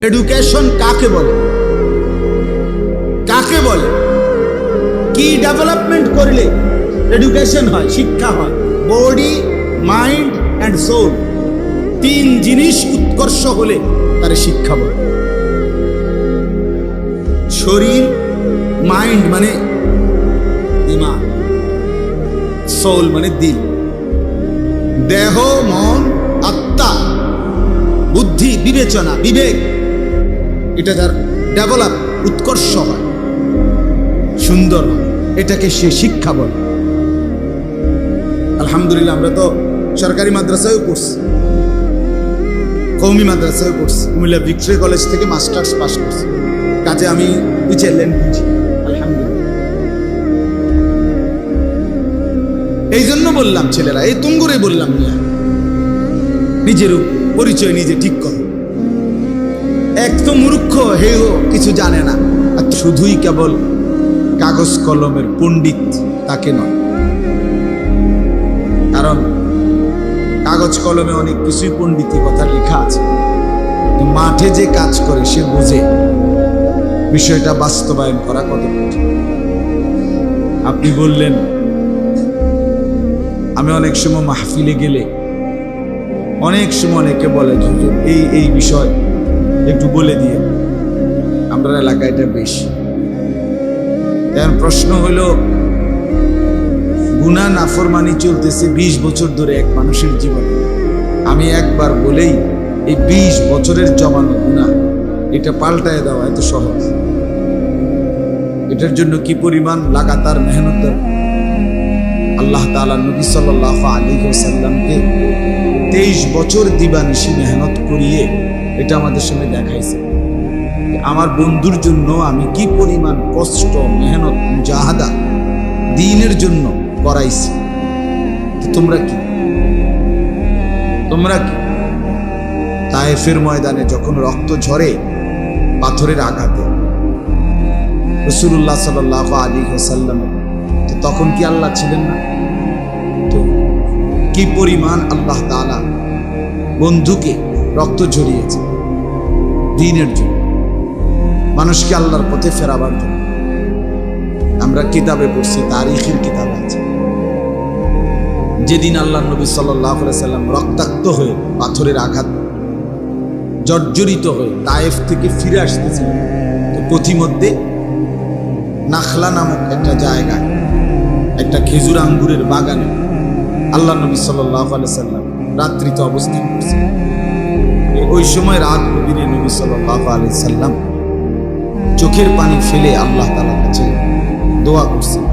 Education কাকে বলে? কাকে বলে? কি ডেভেলপমেন্ট করলে এডুকেশন হয়, শিক্ষা হয়? বডি, মাইন্ড অ্যান্ড সোল, তিন জিনিস উৎকর্ষ হলে তার শিক্ষা বলে। শরীর, মাইন্ড মানে দিমাগ, সোল মানে দিল, দেহ, মন, আত্মা, বুদ্ধি, বিবেচনা, বিবেক, এটা যার ডেভেলপ, উৎকর্ষ হয়, সুন্দর হয়, এটাকে সে শিক্ষা বলে। আলহামদুলিল্লাহ আমরা তো সরকারি মাদ্রাসায়ও পড়ছি, কওমি মাদ্রাসায়ও পড়ছি, কুমিল্লা ভিক্টোরিয়া কলেজ থেকে মাস্টার্স পাস করছি, কাজে আমি বুঝলেন বুঝি। আলহামদুলিল্লাহ, এই জন্য বললাম ছেলেরা, এই তুঙ্গুরে বললাম না, নিজের পরিচয় নিজে ঠিক কর। এক তো মূর্খ, হেও কিছু জানে না, আর শুধুই কেবল কাগজ কলমের পণ্ডিত তাকে নয়। কারণ কাগজ কলমে অনেক কিছুই পণ্ডিতি কথা লেখা আছে, মাঠে যে কাজ করে সে বোঝে বিষয়টা বাস্তবায়ন করা কত কঠিন। আপনি বললেন, আমি অনেক সময় মাহফিলে গেলে অনেক সময় অনেকে বলে হুজুর এই এই বিষয় একটু বলে দিয়ে, আমরা এলাকায় এটা বেশি। এখন প্রশ্ন হলো, গুনাহ নাফরমানি চলতেছে 20 বছর ধরে এক মানুষের জীবনে, আমি একবার বলেই এই 20 বছরের জমানো গুনাহ এটা পাল্টায় দেওয়া এত সহজ? এটার জন্য কি পরিমাণ লাগাতার মেহনত দরকার। আল্লাহ তাআলা নবী সাল্লাল্লাহু আলাইহি ওয়াসাল্লামকে 23 বছর দিবানিশি মেহনত করিয়ে এটা আমাদের সামনে দেখাইছে। আমার বন্ধুর জন্য আমি কি পরিমাণ কষ্ট, মেহনত, মুজাহাদা দ্বীনের জন্য করাইছি। তোমরা কি তায়েফের ময়দানে যখন রক্ত ঝরে পাথরের আঘাতে রাসূলুল্লাহ সাল্লাল্লাহু আলাইহি ওয়াসাল্লাম, তখন কি আল্লাহ ছিলেন না? তো কি পরিমাণ আল্লাহ তাআলা বন্ধুকে রক্ত ঝরিয়েছে দ্বীনের জন্য, মানুষকে আল্লাহর পথে ফেরাবার জন্য। আমরা কিতাবে পড়ছি, তারিখের কিতাবে আছে, যেদিন আল্লাহ নবী সাল্লাল্লাহু আলাইহি ওয়াসাল্লাম রক্তাক্ত হয়ে পাথরের আঘাত জর্জরিত হয়ে তায়েফ থেকে ফিরে আসতেছিলেন, তো পথিমধ্যে নাখলা নামক একটা জায়গায়, একটা খেজুর আঙ্গুরের বাগানে আল্লাহ নবী সাল্লাল্লাহু আলাইহি ওয়াসাল্লাম রাত্রিতে অবস্থান করছেন। ওই সময় রাত গভীরে নবী সাল্লাল্লাহু আলাইহি ওয়াসাল্লাম চোখের পানি ফেলে আল্লাহ তাআলার কাছে দোয়া করছেন।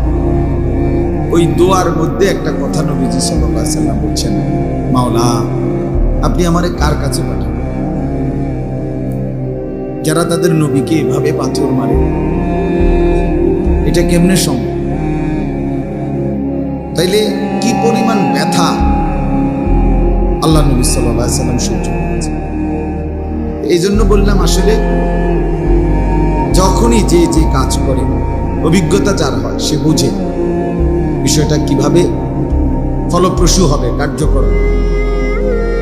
ওই দোয়ার মধ্যে একটা কথা নবীজি সাল্লাল্লাহু আলাইহি ওয়াসাল্লাম বলছেন, মাওলা আপনি আমারে কার কাছে পাঠান, যারা তাদের নবীকে এভাবে পাথর মারে, এটা কেমনে সম্ভব? তাইলে কি পরিমাণ ব্যথা আল্লাহ নবী সাল্লাল্লাহু আলাইহি ওয়াসাল্লাম সহ্য করেছেন। এই জন্য বললাম, আসলে যখনই যে যে কাজ করে অভিজ্ঞতা যার হয় সে বুঝে বিষয়টা কিভাবে ফলপ্রসূ হবে, কার্যকর।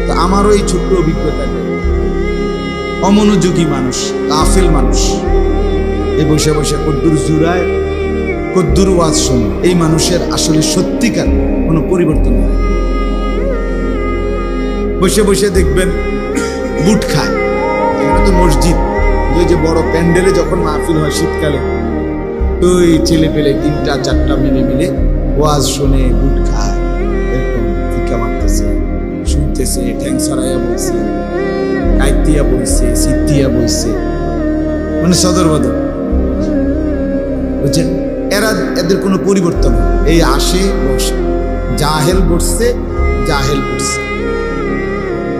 তো আমারও এই ছোট্ট অভিজ্ঞতা নেই, অমনোযোগী মানুষ, গাফেল মানুষ, এই বসে বসে কদ্দুর জুড়ায় কদ্দুর ওয়াজ শোনে, এই মানুষের আসলে সত্যিকার কোনো পরিবর্তন হয়। বসে বসে দেখবেন বুট খায়, এখানে তো মসজিদ, ওই যে বড় প্যান্ডেলে যখন মাহফিল হয় শীতকালে, ওই ছেলে পেলে 3টা 4টা মিলে ওয়াজ শোনে, বুট খায়, এরকম ফিকা মারতেছে, শুনতেছে, ঠ্যাং ছড়াইয়া বলছে, কাইতিয়া বইছে, সিদ্ধিয়া বইছে, মানে সদর বদর, বুঝছেন? এদের কোনো পরিবর্তন, এই আসে বসে, জাহেল বসছে, জাহেল বসছে,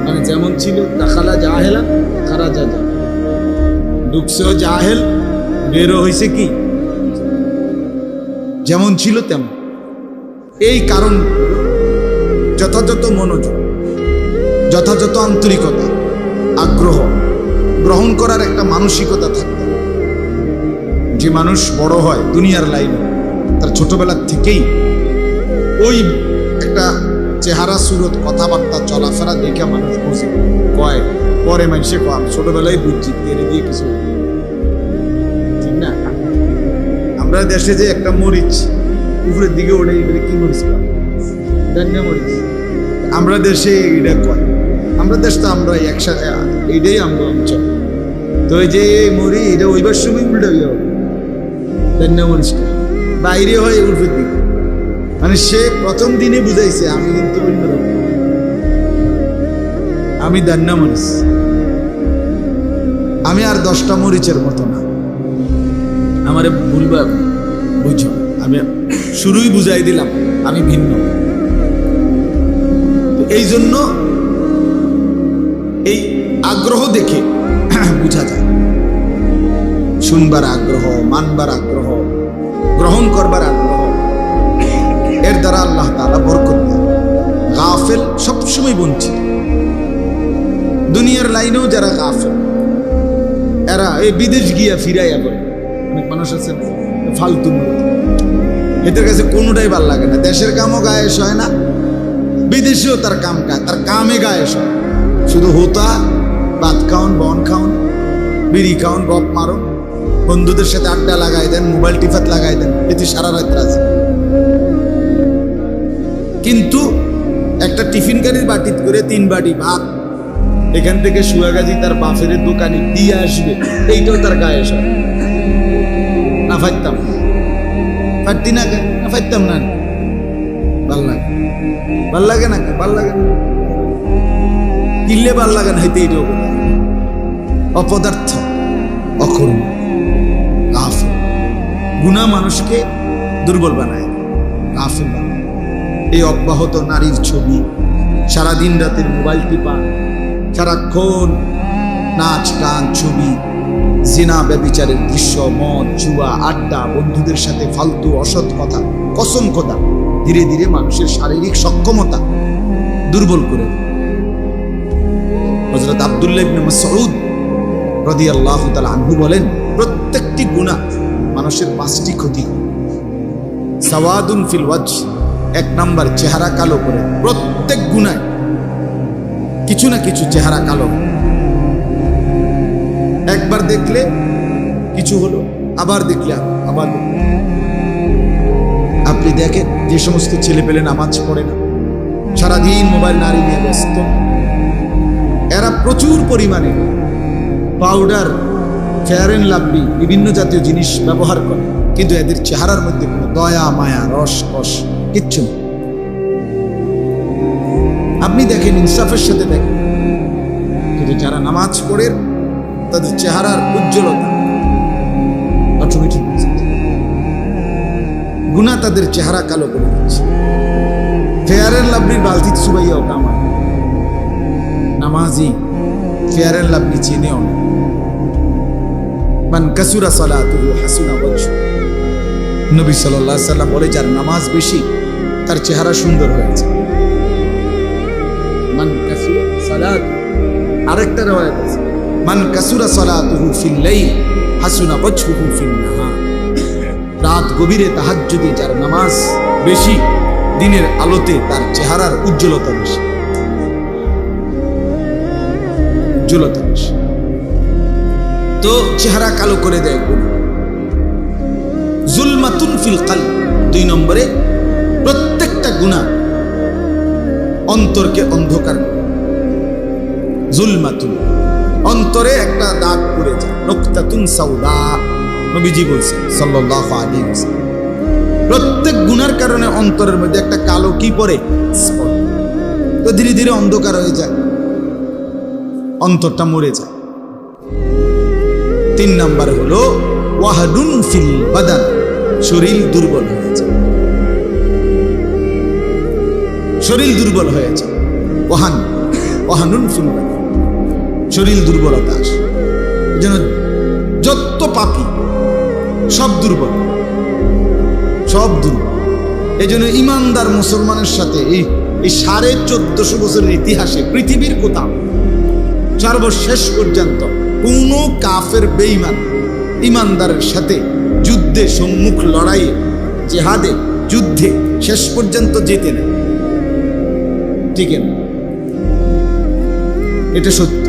মানে যেমন ছিল দাখালা জাহেলা খারাজা জাহেল, ঢুকছেও জাহেল, বেরো হয়েছে কি যেমন ছিল তেমন। এই কারণ যথাযথ মনোযোগ, যথাযথ আন্তরিকতা, আগ্রহ, গ্রহণ করার একটা মানসিকতা থাকতে হবে। যে মানুষ বড় হয় দুনিয়ার লাইনে, তার ছোটবেলার থেকেই ওই একটা চেহারা সুরত কথাবার্তা চলাফেরা দেখে মানুষ বুঝে কয়, পরে মানুষে কম ছোটবেলায় বুঝছি তেরে দিয়ে কিছু, ঠিক না? আমরা দেশে যে একটা মরিচ উপরের দিকে ওঠে, এগুলো কি মরিচ কয়? ধন্য মরিচ। আমরা দেশে এটা কয়, আমরা দেশ তো আমরা একসাথে, এইটাই আমরা অঞ্চল। তো ওই যে মরি এটা ওইবার সময় উল্টে হইয়া ধন্য মরিচটা বাইরে হয় উপরের দিকে। মানে সে প্রথম দিনে বুঝাইছে আমি কিন্তু অন্যরকম, আমি ধন্য মরিচ, আমি আর 10টা মরিচের মতো না। আমারে ভুলবা বুঝো, আমি শুরুই বুঝাই দিলাম আমি ভিন্ন। এই জন্য এই আগ্রহ দেখে বুঝা যায়, শুনবার আগ্রহ, মানবার আগ্রহ, গ্রহণ করবার আগ্রহ, এর দ্বারা আল্লাহ তাআলা বরকত দেন। গাফেল সবসময় বঞ্চিত। দুনিয়ার লাইনেও যারা গাফেল, এরা এই বিদেশ গিয়া ফিরাইয়া বলে, অনেক মানুষ আছে ফালতু মূর্তি, এদের কাছে কোনোটাই ভাল লাগে না। দেশের কামও গায়েস হয় না, বিদেশেও তার কাম গায়, তার কামে গায়েস হয়। শুধু হোতা, ভাত খাওন, বন খাওন, বিড়ি খাওন, গপ মারুন, বন্ধুদের সাথে আড্ডা লাগাই দেন, মোবাইল টিফাত লাগাই দেন, এতে সারা রাত আছে। কিন্তু একটা টিফিন কারির বাটিত করে 3 বাটি ভাত এখান থেকে সুয়াগাজী তার বাফের দোকানে দিয়ে আসবে, এইটাও তার গায়েস হয় না। ফাইতাম ফাটতি না, ফাইতাম না, ভাল লাগে, ভাল লাগে না, ভাল লাগে না, কিনলে ভাল লাগে না, হইতে এইটাও অপদার্থ, অকর্ম, গাফেল। গুনাহ মানুষকে দুর্বল বানায়, গাফেল বানায়। এই অব্যাহত নারীর ছবি, সারাদিন রাতের মোবাইল টিপা, সারাক্ষণ নাচ গান, ছবি, জিনা ব্যভিচারের দৃশ্য, মদ, জুয়া, আড্ডা, বন্ধুদের সাথে ফালতু অসৎ কথা, কসম কথা ধীরে ধীরে মানুষের শারীরিক সক্ষমতা দুর্বল করে। হযরত আব্দুল্লাহ ইবনে মাসউদ রাদিয়াল্লাহু তাআলা আনহু বলেন, প্রত্যেকটি গুনাহ মানুষের 5টি ক্ষতি করে। সাওয়াদুন ফিল ওয়াজহ, 1 নাম্বার চেহারা কালো করে। প্রত্যেক গুনাহ কিছু না কিছু চেহারা কালো, একবার দেখলে কিছু হলো, আবার দেখলে আবার। আপনি দেখেন যে সমস্ত ছেলে পেলে নামাজ পড়ে না, সারাদিন মোবাইল নারী নিয়ে ব্যস্ত, এরা প্রচুর পরিমাণে পাউডার, ফেয়ার এন্ড লাভলি, বিভিন্ন জাতীয় জিনিস ব্যবহার করে, কিন্তু এদের চেহারার মধ্যে কোনো দয়া, মায়া, রস, কষ কিচ্ছু নেই। আপনি দেখেন, ইনসাফের সাথে দেখেন, কিন্তু যারা নামাজ পড়ে তাদের চেহারার উজ্জ্বলতা অটোমেটিক, গুনাহ তাদের চেহারা কালো করে দিচ্ছে। ফেয়ার এন্ড লাভলির বালতি সুবাইয়াও কামায়, নামাজি ফেয়ার এন্ড লাভলি চেনেও না। মান কাসুরা সালাতুহু হাসুনা ওয়াজহু, নবী সাল্লাল্লাহু আলাইহি সাল্লাম বলে, যার নামাজ বেশি তার চেহারা সুন্দর হয়েছে। মান কাসুরা সালাত, আরেকটা riwayat আছে, মান কাসুরা সালাতুহু ফিল লাইল হাসুনা ওয়াজহুহু ফিন নাহার। রাত গভীরে তাহাজ্জুদে যার নামাজ বেশি, দিনের আলোতে তার চেহারার উজ্জ্বলতা বেশি, উজ্জ্বলতা বেশি। তো চেহারা কালো করে দেয় গুনাহ। জুলমাতুন ফিল কলব, 2 নম্বরে প্রত্যেকটা গুনাহ অন্তরকে অন্ধকার করে। জুলমাতুন, অন্তরে একটা দাগ পড়ে যায়, নুকতাতুন সাউদা, নবীজি বলছেন সাল্লাল্লাহু আলাইহি ওয়াসাল্লাম। প্রত্যেক গুনার কারণে অন্তরের মধ্যে একটা কালো কি পড়ে, স্পট। তো ধীরে ধীরে অন্ধকার হয়ে যায়, অন্তরটা মরে যায়। 3 নাম্বার হলো ওয়াহাদুন ফিল বাদান, শরীর দুর্বল হয়ে যায়, শরীর দুর্বল হয়ে যায়। ওয়াহানুন ফিল বাদান, শরীর দুর্বলতা আসে। যেন যত পাপী সব দুর্বল, সব দুর্বল। এই জন্য ইমানদার মুসলমানের সাথে এই 1450 বছরের ইতিহাসে পৃথিবীর কোথাও সর্বশেষ পর্যন্ত কোন কাফের বেঈমান ইমানদারের সাথে যুদ্ধে, সম্মুখ লড়াইয়ে, জেহাদে, যুদ্ধে শেষ পর্যন্ত যেতে নেই। টিকে না। এটা সত্য,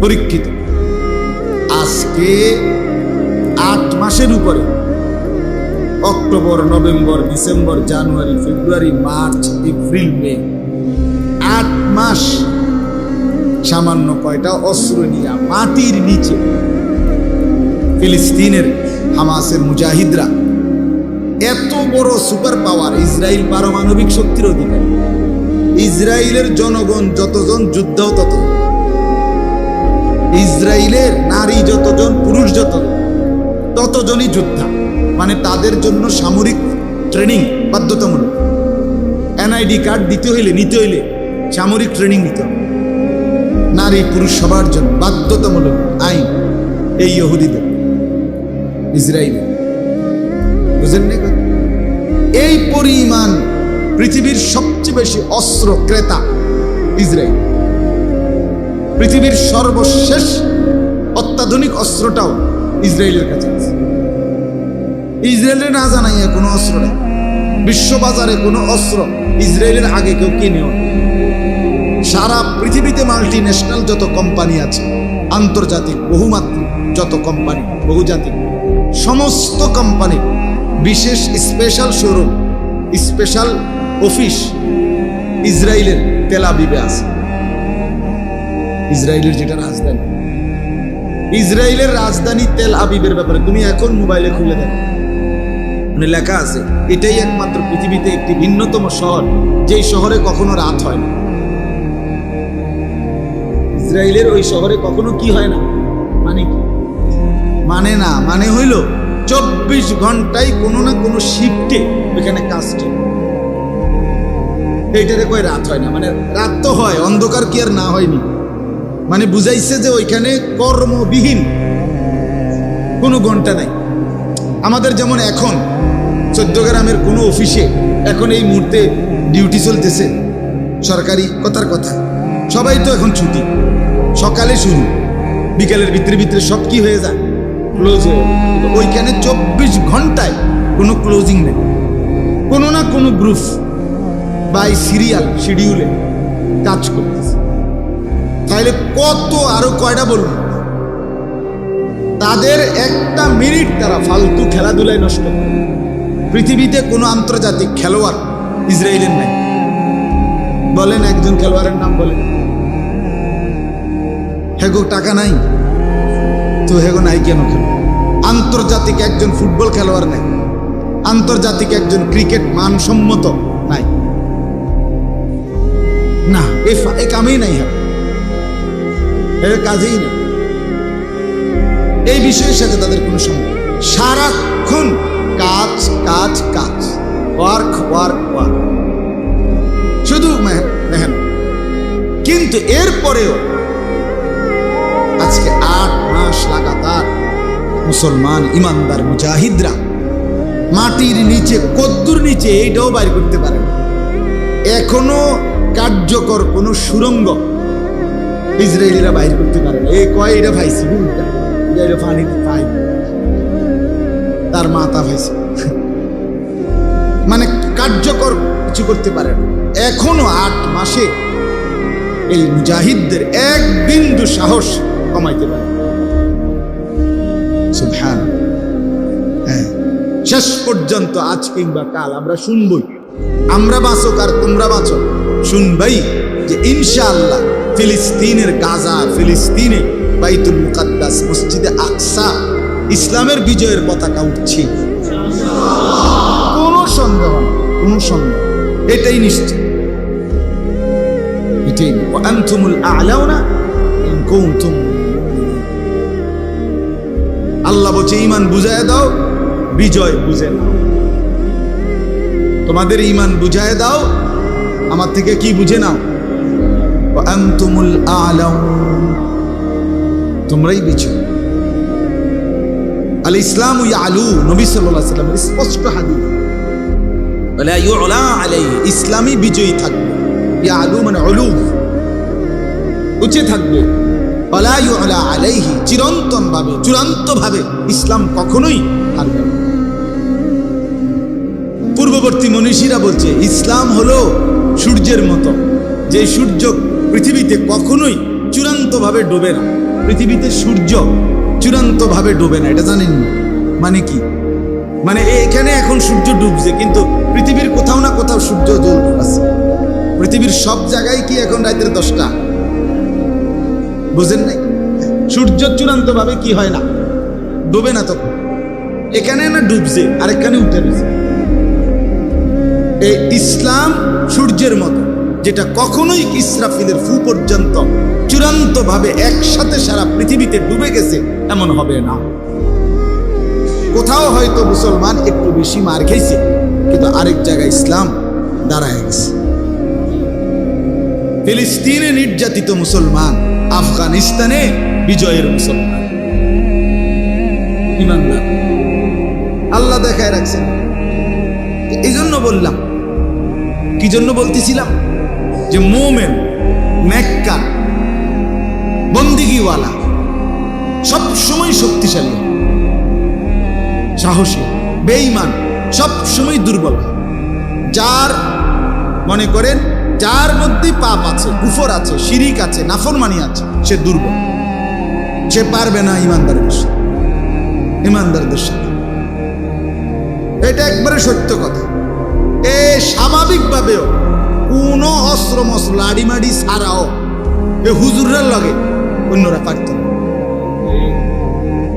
পরীক্ষিত। আজকে 8 মাসের উপরে, অক্টোবর, নভেম্বর, ডিসেম্বর, জানুয়ারি, ফেব্রুয়ারি, মার্চ, এপ্রিল, মে, 8 মাস সামান্য কয়টা অস্ত্র নিয়ে মাটির নিচে ফিলিস্তিনের হামাসের মুজাহিদরা, এত বড় সুপার পাওয়ার ইসরায়েল, পারমাণবিক শক্তির অধিকারী। ইসরায়েলের জনগণ যতজন, যুদ্ধও ততজন। ইসরায়েলের নারী যতজন, পুরুষ যতজন, ততজনই যোদ্ধা। মানে তাদের জন্য সামরিক ট্রেনিং বাধ্যতামূলক। এনআইডি কার্ড নিতে হইলে সামরিক ট্রেনিং নিতে হবে। নারী পুরুষ সবার জন্য বাধ্যতামূলক আইন এই ইহুদিদের, ইসরায়েলে। বুঝেন না? এই পরিমাণ পৃথিবীর সবচেয়ে বেশি অস্ত্র ক্রেতা ইসরায়েল। পৃথিবীর সর্বশেষ অত্যাধুনিক অস্ত্রটাও ইসরায়েলের কাছে আছে। ইসরায়েলের না জানাই কোনো অস্ত্র নেই। বিশ্ববাজারে কোনো অস্ত্র ইসরায়েলের আগে কেউ কিনেও না। সারা পৃথিবীতে মাল্টি ন্যাশনাল যত কোম্পানি আছে, আন্তর্জাতিক বহুমাত্রিক যত কোম্পানি, বহুজাতিক, সমস্ত কোম্পানি বিশেষ স্পেশাল শোরুম, স্পেশাল অফিস ইসরায়েলের তেল আবিবে আছে। ইসরায়েলের যেটা রাজধানী, ইসরায়েলের রাজধানী তেল আবিবের ব্যাপারে তুমি এখন মোবাইলে খুলে দেখো, মানে লেখা আছে এটাই একমাত্র পৃথিবীতে একটি ভিন্নতম শহর যেই শহরে কখনো রাত হয় না। ইসরায়েলের ওই শহরে কখনো কি হয় না, মানে কি মানে না, মানে হইল 24 ঘন্টায় কোনো না কোনো শিফটে ওইখানে কাজ চলে। এইটারে কয় রাত হয় না, মানে রাত তো হয়, অন্ধকার কি আর না হয়নি। মানে বুঝাইছে যে ওইখানে কর্মবিহীন কোনো ঘন্টা নাই। আমাদের যেমন এখন 14 গ্রামের কোনো অফিসে এখন এই মুহূর্তে ডিউটি চলতেছে, সরকারি কথার কথা, সবাই তো এখন ছুটি, সকালে শুরু, বিকালের ভিতরে সব কি হয়ে যায়, ক্লোজ হয়ে। ওইখানে 24 ঘন্টায় কোনো ক্লোজিং নেই। কোনো না কোনো গ্রুপ বাই সিরিয়াল শিডিউলে কাজ করতেছে। তাহলে কত, আরো কয়টা বলুন, তাদের একটা মিনিট তারা ফালতু খেলাধুলায় নষ্ট করে। পৃথিবীতে কোনো আন্তর্জাতিক খেলোয়াড় ইসরায়েলের নাই। বলেন একজন খেলোয়াড়ের নাম বলেন। হেগো টাকা নাই তো হেগো নাই কেন খেলো? আন্তর্জাতিক একজন ফুটবল খেলোয়াড় নাই, আন্তর্জাতিক একজন ক্রিকেট মানসম্মত নাই, না এ কামেই নাই, এর কাজেই নেই। এই বিষয়ের সাথে তাদের কোনো সম্পর্ক, সারাক্ষণ কাজ কাজ কাজ, ওয়ার্ক ওয়ার্ক ওয়ার্ক, শুধু মেহনত। কিন্তু এরপরেও আজকে 8 মাস লাগাতার মুসলমান ইমানদার মুজাহিদরা মাটির নিচে, কদ্দুর নিচে, এইটাও বাইর করতে পারে না। এখনো কার্যকর কোনো সুরঙ্গ ইসরায়েলিরা বাইর করতে পারে না। এই কয় এটা ভাইছি, পানি পাই, তার মাথা ভাইছে, মানে কার্যকর কিছু করতে পারে না। এখনো 8 মাসে এই মুজাহিদদের এক বিন্দু সাহস কমাইতে পারে। সুবহান। হ্যাঁ, শেষ পর্যন্ত আজ কিংবা কাল আমরা শুনবই, আমরা বাঁচো আর তোমরা বাঁচো, শুনবাই যে ইনশাআল্লাহ ফিলিস্তিনের গাজা, ফিলিস্তিনে বাইতুল মুকাদ্দাস, মসজিদে আকসা ইসলামের বিজয়ের পতাকা উঠছে। কোনো সন্দেহ না, কোনো সন্দেহ, এটাই নিশ্চিত, এটাই। ওয়া আনতুমুল আ'লাউনা ইন কুনতুম মুমিনিন। আল্লাহ বলছে ঈমান বুঝায় দাও, বিজয় বুঝে নাও। তোমাদের ঈমান বুঝায় দাও, আমার থেকে কি বুঝে নাও। ওয়া আনতুমুল আ'লাউন, তোমরাই বিজয়। আল ইসলামু ইয়ালু, নবী সাল্লাল্লাহু আলাইহি ওয়াসাল্লাম স্পষ্ট হাদিস, ওয়ালা ইউলা আলাইহি, ইসলামই বিজয়ী থাকবে। ইয়ালু মানে উলু, উঁচে থাকবে। ওয়ালা ইউলা আলাইহি, চিরন্তন ভাবে, চূড়ান্ত ভাবে ইসলাম কখনোই হারবে না। পূর্ববর্তী মনীষীরা বলছে ইসলাম হলো সূর্যের মতো, যে সূর্য পৃথিবীতে কখনোই চূড়ান্তভাবে ডোবে না। পৃথিবীতে সূর্য চূড়ান্তভাবে ডোবে না, এটা জানেন না? মানে কি? মানে এখানে এখন সূর্য ডুবছে, কিন্তু পৃথিবীর কোথাও না কোথাও সূর্য জ্বলতে আছে। পৃথিবীর সব জায়গায় কি এখন রাতের 10টা? বুঝেন নাই? সূর্য চূড়ান্ত ভাবে কি হয় না, ডুবে না। তখন এখানে না ডুবছে, আর এখানে উঠে রয়েছে। এই ইসলাম সূর্যের মতো, যেটা কখনোই ইসরাফিলের ফু পর্যন্ত চূড়ান্ত ভাবে একসাথে সারা পৃথিবীতে ডুবে গেছে এমন হবে না। কোথাও হয়তো মুসলমান একটু বেশি মার খেয়েছে, কিন্তু আরেক জায়গায় ইসলাম দাঁড়ায় গেছে। ফিলিস্তিনে নির্যাতিত মুসলমান, আফগানিস্তানে বিজয়ের মুসলমান। ইমানদার আল্লাহ দেখায় রাখছেন। এই জন্য বললাম, কি জন্য বলতেছিলাম, যে মোমেন, নেককার, বন্দিগিওয়ালা সব সময় শক্তিশালী, সাহসী। বেঈমান সব সময় দুর্বল। যার মনে করেন যার মধ্যে পাপ আছে, কুফর আছে, শিরিক আছে, নাফরমানি আছে, সে দুর্বল, সে পারবে না ইমানদারদের সাথে। ইমানদারদের সাথে এটা একবারে সত্য কথা। এ স্বাভাবিকভাবেও কোন অস্ত্র মস্ত্র লাড়িমাড়ি ছাড়াও এ হুজুরের লগে অন্যরা পারত না,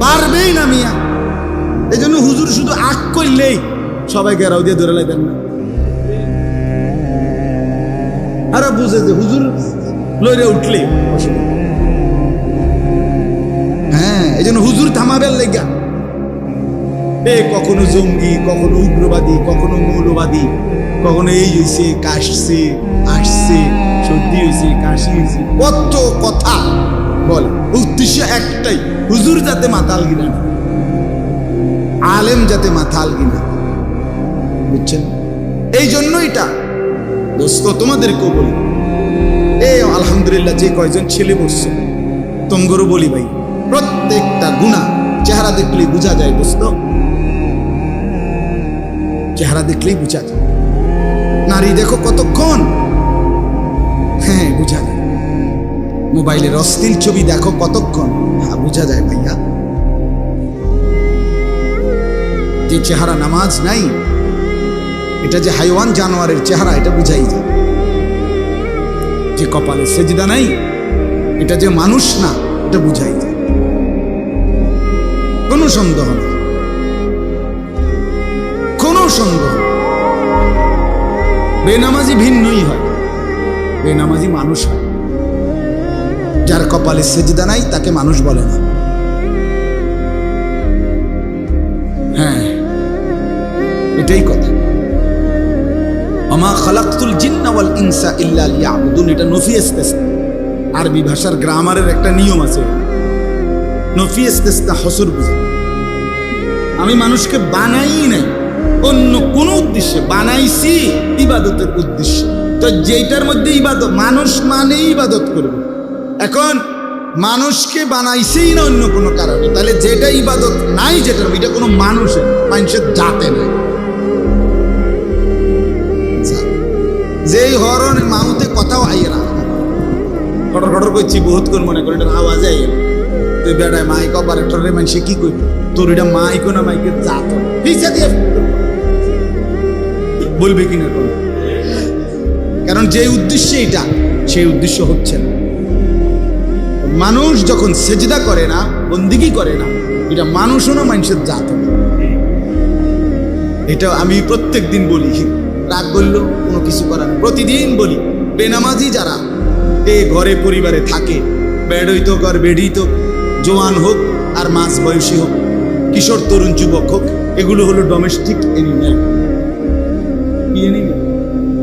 পারবেই না মিয়া। এই জন্য হুজুর শুধু আগ করলেই সবাই গেরাও দিয়ে ধরে লাইবেন না। আর বুঝে যে হুজুর লইরে উঠলে অসুবিধা। হ্যাঁ, এই জন্য হুজুর থামাবেন লেগা। কখনো জঙ্গি, কখনো উগ্রবাদী, কখনো মৌলবাদী, কখনো এই হয়েছে, কাশছে, আসছে, সর্দি হয়েছে, কাশি হয়েছে, কত কথা বলে। উদ্দেশ্য একটাই, হুজুর যাতে মাতাল গিনা না, আলেম যাতে মাতাল গিনা, বুঝছেন? এই জন্য এটা দোস্ত তোমাদেরকেও বলি, আলহামদুলিল্লাহ যে কয়জন ছেলে বসছে তোমগরও বলি ভাই, প্রত্যেকটা গুনাহ চেহারা দেখলেই বোঝা যায় দোস্ত, চেহারা দেখলেই বোঝা যায়। নারী দেখো কতক্ষণ, হ্যাঁ বোঝা যায়। মোবাইলের অশ্লীল ছবি দেখো কতক্ষণ, হ্যাঁ বোঝা যায় ভাইয়া। যে চেহারা নামাজ নাই, এটা যে হাইওয়ান জানোয়ারের চেহারা, এটা বুঝাই যায়। যে কপালে সেজদা নাই, এটা যে মানুষ না, এটা বুঝাই যায়। কোনো সন্দেহ নেই, কোনো সন্দেহ। বেনামাজি ভিন্নই হয়, বেনামাজি মানুষ হয়। যার কপালে সেজদা নাই তাকে মানুষ বলে না। হ্যাঁ, এটাই কথা। ওমা খালাকতুল জিন্না ওয়াল ইনসা ইল্লা লিয়াবুদুন, এটা নফি ইস্তিসনা। আরবি ভাষার গ্রামারের একটা নিয়ম আছে, নফি ইস্তিসনা হসর বুঝা। আমি মানুষকে বানাই নাই অন্য কোন উদ্দেশ্যে, বানাইছি ইবাদতের উদ্দেশ্যে। তো যেটার মধ্যে ইবাদত, মানুষ মানেই ইবাদত করবে। এখন মানুষকে বানাইছেই না অন্য কোনো কারণে, তাহলে যেটা ইবাদত নাই, যেটা এটা কোনো মানুষের জাতে নাই। যেই হরণ মাউতে কথাও আইয়ে না, খটর খটর করছি বহুত কোন মনে করে এটার আওয়াজ আইয়ে না। তুই বেড়ায় মাইক অপারেটরের মানুষে কি করবি, তোর এটা মাইকো না মাইকের জাত পিছা দিয়ে বলবে কিনা কোন, কারণ যে উদ্দেশ্যে এটা, সেই উদ্দেশ্য হচ্ছে না। মানুষ যখন সেজদা করে না, বন্দিগি করে না, এটা মানুষও না, মানুষের জাত। এটা আমি প্রত্যেক দিন বলি, রাগ বললো কোনো কিছু করার, প্রতিদিন বলি। বেনামাজি যারা এই ঘরে পরিবারে থাকে, বেড়ই তো আর বেড়ি তো, জোয়ান হোক আর মাঝ বয়সী হোক, কিশোর তরুণ যুবক হোক, এগুলো হলো ডোমেস্টিক এনিম্যাল। কি এনিম্যাল?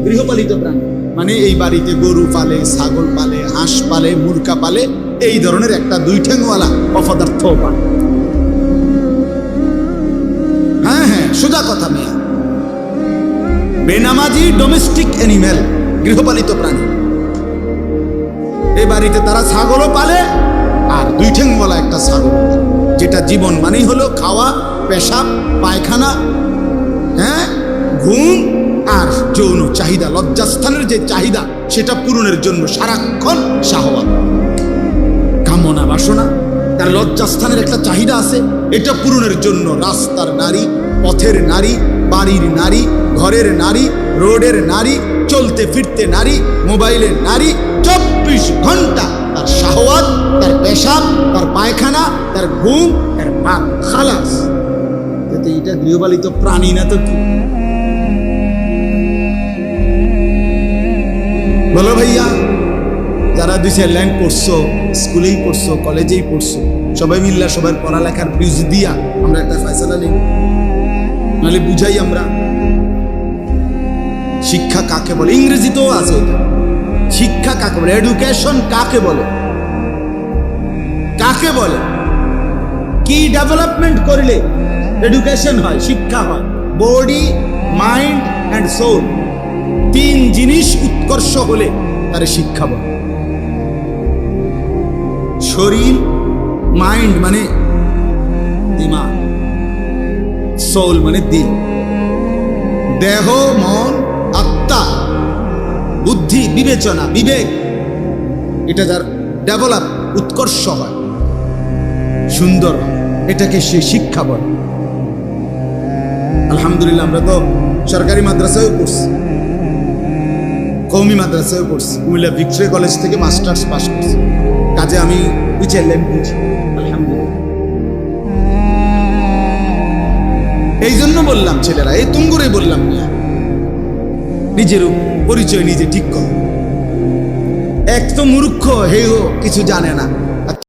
গৃহপালিত প্রাণী। মানে এই বাড়িতে গরু পালে, ছাগল পালে, হাঁস পালে, মুরগা পালে, এই ধরনের একটা দুই ঠ্যাংওয়ালা অপদার্থ পালে। হ্যাঁ হ্যাঁ, সোজা কথা মেয়া। বেনামাজি ডোমেস্টিক অ্যানিমেল, গৃহপালিত প্রাণী। এই বাড়িতে তারা ছাগলও পালে আর দুই ঠ্যাংওয়ালা একটা ছাগল, যেটা জীবন মানেই হলো খাওয়া, পেশাব, পায়খানা, হ্যাঁ ঘুম, আর যৌন চাহিদা, লজ্জাস্থানের যে চাহিদা, সেটা পূরণের জন্য সারাক্ষণ শাহওয়াত, কামনা বাসনা। তার লজ্জাস্থানের একটা চাহিদা আছে, এটা পূরণের জন্য রাস্তার নারী, পথের নারী, বাড়ির নারী, ঘরের নারী, রোডের নারী, চলতে ফিরতে নারী, মোবাইলের নারী, 24 ঘন্টা তার শাহওয়াত, তার পেশাব, তার পায়খানা, তার ঘুম, তার পাক, খালাস। এটা গৃহপালিত প্রাণী না তো কি? বলো ভাইয়া, যারা 2-4 লাইন পড়ছো, স্কুলেই পড়ছো, কলেজেই পড়ছো, সবাই মিল্লা সবার পড়ালেখার বুঝ দিয়া আমরা একটা ফয়সালা নেই, নাহলে বুঝাই আমরা শিক্ষা কাকে বলে। ইংরেজিতেও আছে এটা, শিক্ষা কাকে বলে, এডুকেশন কাকে বলে, কাকে বলে, কি ডেভেলপমেন্ট করলে এডুকেশন হয়, শিক্ষা হয়। বডি, মাইন্ড অ্যান্ড সোল, 3 জিনিস উৎকর্ষ হলে তার শিক্ষা বলে। শরীর, মাইন্ড মানে দিমাগ, সোল মানে দিল, দেহ, মন, আত্মা, বুদ্ধি, বিবেচনা, বিবেক, এটা যার ডেভেলপ, উৎকর্ষ হয়, সুন্দর হয়, এটাকে সে শিক্ষা বলে। আলহামদুলিল্লাহ, আমরা তো সরকারি মাদ্রাসায়ও পড়ছি, কওমি মাদ্রাসায়ও পড়ছি, কুমিল্লা ভিক্টোরিয়া কলেজ থেকে মাস্টার্স পাস করছি, কাজে আমি বুঝলাম, বুঝি আলহামদুলিল্লাহ। এই জন্য বললাম ছেলেরা, এই তুঙ্গুরে বললাম না, নিজের পরিচয় নিজে ঠিক কর। এক তো মূর্খ, হেও কিছু জানে না,